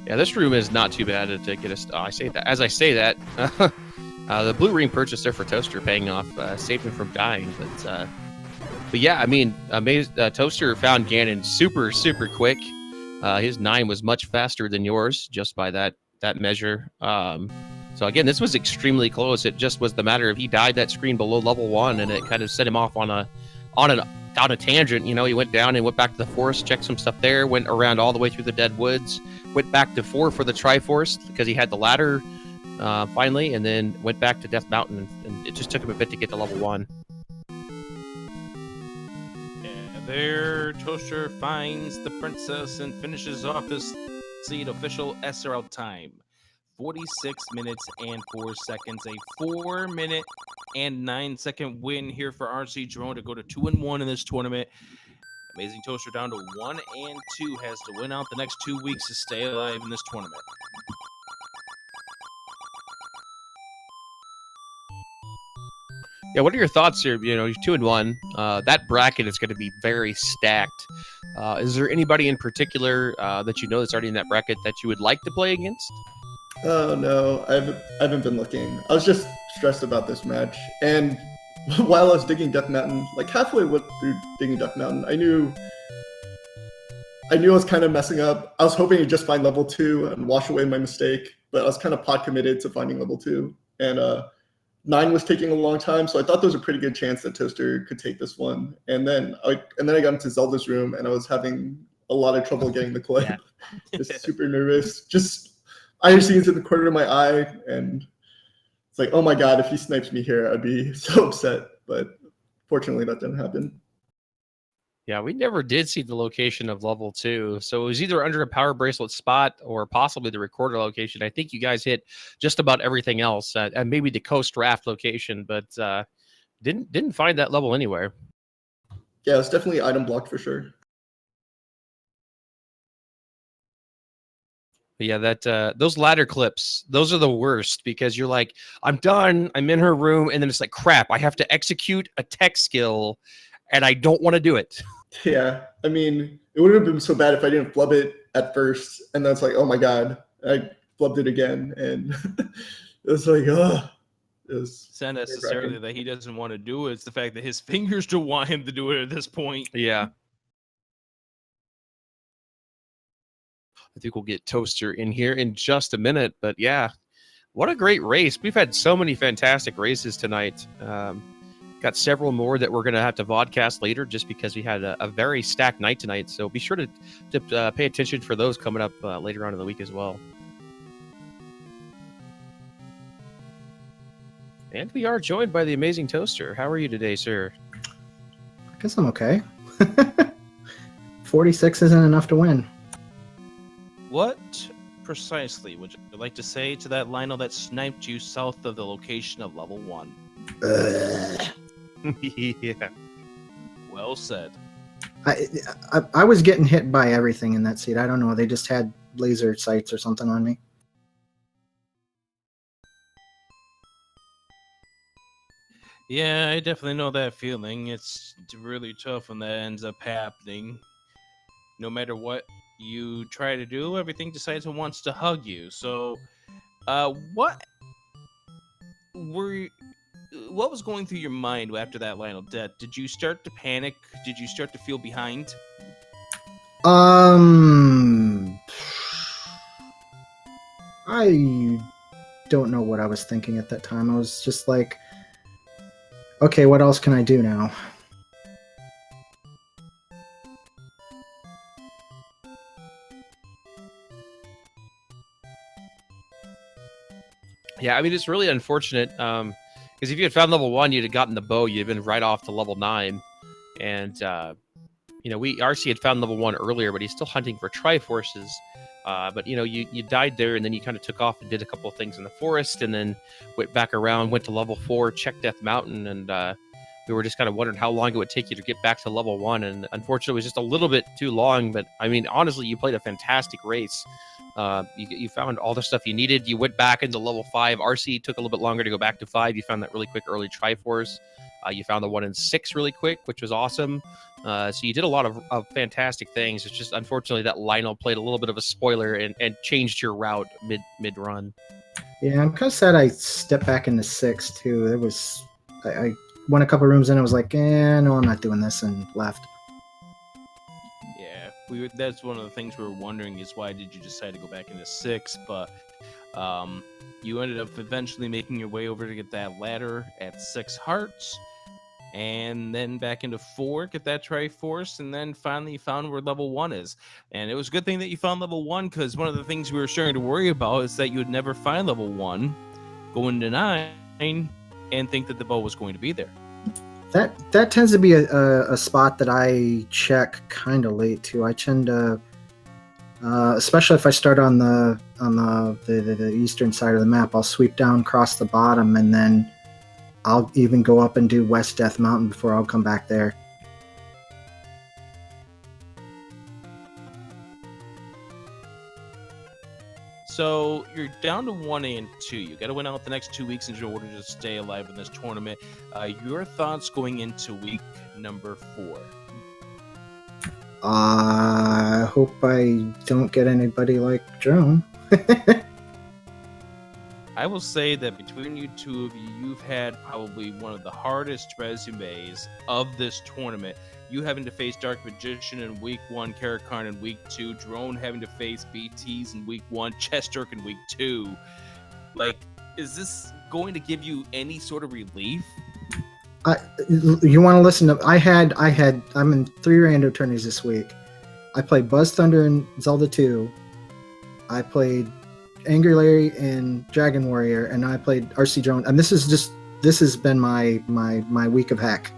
Yeah, this room is not too bad to get us. I say that as I say that. The blue ring purchase there for Toaster paying off, saved him from dying. But yeah, I mean, Toaster found Ganon super quick. His 9 was much faster than yours, just by that measure. So again, this was extremely close. It just was the matter of he died that screen below level 1, and it kind of set him off on a tangent. You know, he went down and went back to the forest, checked some stuff there, went around all the way through the dead woods, went back to 4 for the Triforce because he had the ladder finally, and then went back to Death Mountain, and it just took him a bit to get to level 1. There, Toaster finds the princess and finishes off this seed official SRL time. 46 minutes and 4 seconds. A 4-minute and 9-second win here for rcdrone to go to 2-1 in this tournament. Amazing Toaster down to 1 and 2, has to win out the next 2 weeks to stay alive in this tournament. Yeah, what are your thoughts here? You know, you're 2-1. That bracket is going to be very stacked. Is there anybody in particular that you know that's already in that bracket that you would like to play against? Oh no, I haven't been looking. I was just stressed about this match, and while I was digging Death Mountain, like halfway through digging Death Mountain, I knew I was kind of messing up. I was hoping to just find level 2 and wash away my mistake, but I was kind of pot committed to finding level 2, and 9 was taking a long time, so I thought there was a pretty good chance that Toaster could take this one. And then I got into Zelda's room, and I was having a lot of trouble getting the clip. Yeah. Just super nervous. Just iron scenes in the corner of my eye, and it's like, oh my god, if he snipes me here, I'd be so upset. But fortunately, that didn't happen. Yeah, we never did see the location of level 2. So it was either under a power bracelet spot or possibly the recorder location. I think you guys hit just about everything else, and maybe the coast raft location, but didn't find that level anywhere. Yeah, it's definitely item blocked for sure. But yeah, that those ladder clips, those are the worst because you're like, I'm done, I'm in her room, and then it's like, crap, I have to execute a tech skill, and I don't want to do it. Yeah, I mean, it would have been so bad if I didn't flub it at first, and then it's like, oh my god, I flubbed it again, and it was like, oh. It's not necessarily that he doesn't want to do it, it's the fact that his fingers don't want him to do it at this point. Yeah. I think we'll get Toaster in here in just a minute, but yeah, what a great race. We've had so many fantastic races tonight. Got several more that we're going to have to vodcast later just because we had a very stacked night tonight. So be sure to pay attention for those coming up later on in the week as well. And we are joined by the Amazing Toaster. How are you today, sir? I guess I'm okay. 46 isn't enough to win. What precisely would you like to say to that Lionel that sniped you south of the location of level 1? Yeah. Well said. I was getting hit by everything in that seat. I don't know. They just had laser sights or something on me. Yeah, I definitely know that feeling. It's really tough when that ends up happening. No matter what you try to do, everything decides and wants to hug you. So, what was going through your mind after that Lionel death? Did you start to panic? Did you start to feel behind? I don't know what I was thinking at that time. I was just like, okay, what else can I do now? Yeah, I mean, it's really unfortunate because if you had found level 1, you'd have gotten the bow. You'd have been right off to level 9. And RC had found level 1 earlier, but he's still hunting for Triforces. But you died there, and then you kind of took off and did a couple of things in the forest, and then went back around, went to level 4, checked Death Mountain, and we were just kind of wondering how long it would take you to get back to level 1. And unfortunately, it was just a little bit too long. But I mean, honestly, you played a fantastic race. You found all the stuff you needed. You went back into level 5. RC took a little bit longer to go back to 5. You found that really quick early Triforce. You found the 1 in 6 really quick, which was awesome. So you did a lot of fantastic things. It's just unfortunately that Lionel played a little bit of a spoiler and changed your route mid run. Yeah, I'm kind of sad I stepped back into 6 too. It was I went a couple rooms in. I was like, no, I'm not doing this, and left. Yeah, that's one of the things we were wondering is why did you decide to go back into 6? But you ended up eventually making your way over to get that ladder at 6 hearts. And then back into 4, get that Triforce, and then finally you found where level 1 is. And it was a good thing that you found level 1, because one of the things we were starting to worry about is that you would never find level 1, go into 9, and think that the bow was going to be there. That tends to be a spot that I check kind of late too. I tend to, especially if I start on the eastern side of the map, I'll sweep down across the bottom, and then I'll even go up and do West Death Mountain before I'll come back there. So you're down to 1 and 2. You got to win out the next 2 weeks in order to stay alive in this tournament. Your thoughts going into week number 4? I hope I don't get anybody like Drone. I will say that between you two of you, you've had probably one of the hardest resumes of this tournament. You having to face Dark Magician in week 1, Karakarn in week 2, Drone having to face BTs in week 1, Chesturk in week 2. Like, is this going to give you any sort of relief? You want to listen to? I'm in 3 rando tourneys this week. I played Buzz Thunder and Zelda 2. I played Angry Larry and Dragon Warrior, and I played rcdrone. And this has been my week of heck.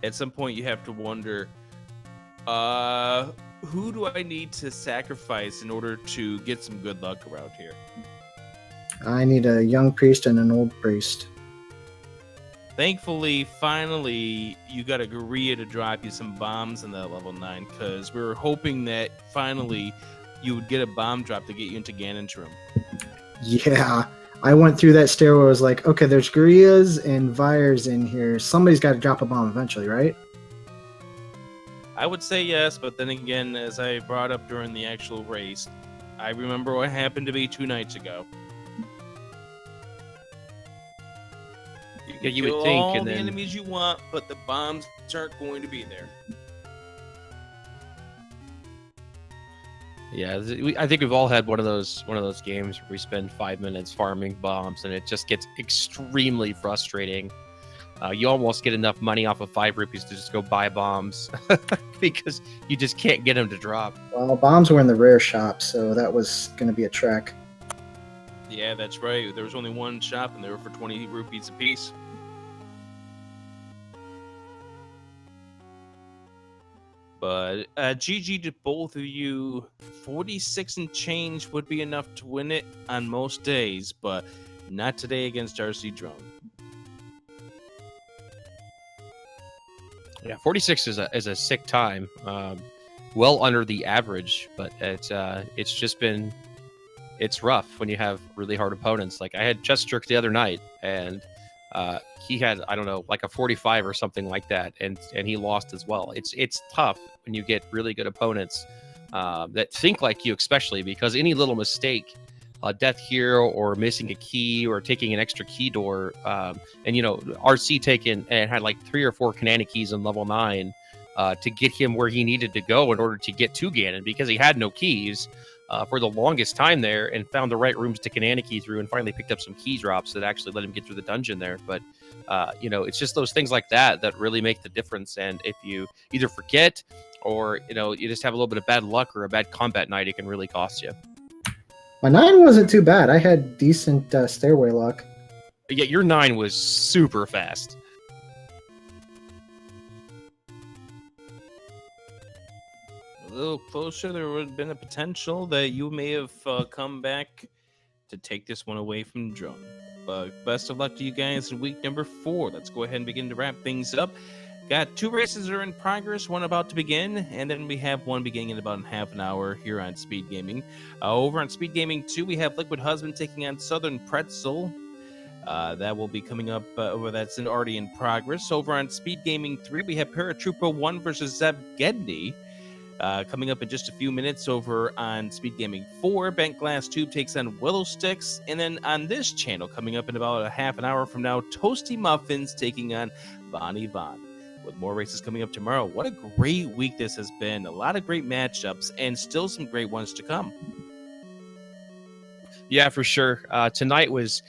At some point, you have to wonder, who do I need to sacrifice in order to get some good luck around here? I need a young priest and an old priest. Thankfully, finally, you got a Guerrilla to drop you some bombs in that level 9, because we were hoping that finally you would get a bomb drop to get you into Ganon's room. Yeah, I went through that stairway. I was like, okay, there's Guerrillas and Vires in here. Somebody's got to drop a bomb eventually, right? I would say yes, but then again, as I brought up during the actual race, I remember what happened to me 2 nights ago. You kill would think, all and the then enemies you want, but the bombs aren't going to be there. yeah, I think we've all had one of those games where we spend 5 minutes farming bombs, and it just gets extremely frustrating. You almost get enough money off of 5 rupees to just go buy bombs because you just can't get them to drop. Well, bombs were in the rare shop, so that was going to be a trek. Yeah, that's right. There was only one shop, and they were for 20 rupees a piece. But GG to both of you. 46 and change would be enough to win it on most days, but not today against rcdrone. Yeah, 46 is a sick time. Well under the average, but it's just been rough when you have really hard opponents. Like I had Chesturk the other night, and he had, I don't know, like a 45 or something like that, and he lost as well. It's tough when you get really good opponents that think like you, especially because any little mistake, death here or missing a key or taking an extra key door, and RC taken and had like 3 or 4 Kanana keys in level 9 to get him where he needed to go in order to get to Ganon, because he had no keys for the longest time there, and found the right rooms to Kanana key through, and finally picked up some key drops that actually let him get through the dungeon there. But it's just those things like that really make the difference. And if you either forget or you just have a little bit of bad luck or a bad combat night, it can really cost you. My 9 wasn't too bad. I had decent stairway luck. Yeah, your 9 was super fast. A little closer, there would have been a potential that you may have come back to take this one away from Drone. But best of luck to you guys in week number 4. Let's go ahead and begin to wrap things up. Got 2 races that are in progress, one about to begin, and then we have one beginning in about half an hour here on Speed Gaming. Over on Speed Gaming 2, we have Liquid Husband taking on Southern Pretzel. That will be coming up, that's already in progress. Over on Speed Gaming 3, we have Paratrooper 1 versus Zeb Gedney. Coming up in just a few minutes over on Speed Gaming 4, Bent Glass Tube takes on Willow Sticks. And then on this channel, coming up in about a half an hour from now, Toasty Muffins taking on Bonnie Von. With more races coming up tomorrow. What a great week this has been. A lot of great matchups and still some great ones to come. Yeah, for sure. Tonight was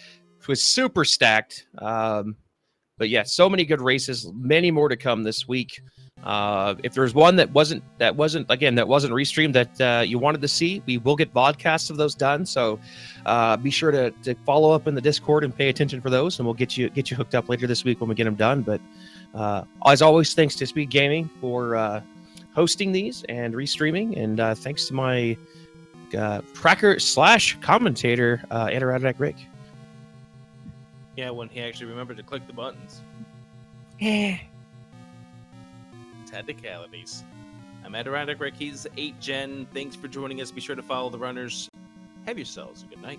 super stacked. But yeah, so many good races, many more to come this week. If there's one that wasn't restreamed that you wanted to see, we will get vodcasts of those done. So be sure to follow up in the Discord and pay attention for those, and we'll get you hooked up later this week when we get them done. But as always, thanks to Speed Gaming for hosting these and restreaming, and thanks to my tracker / commentator, Adirondack Rick. Yeah, when he actually remembered to click the buttons. Technicalities. I'm Adirondack Rick. He's 8 Gen. Thanks for joining us. Be sure to follow the runners. Have yourselves a good night.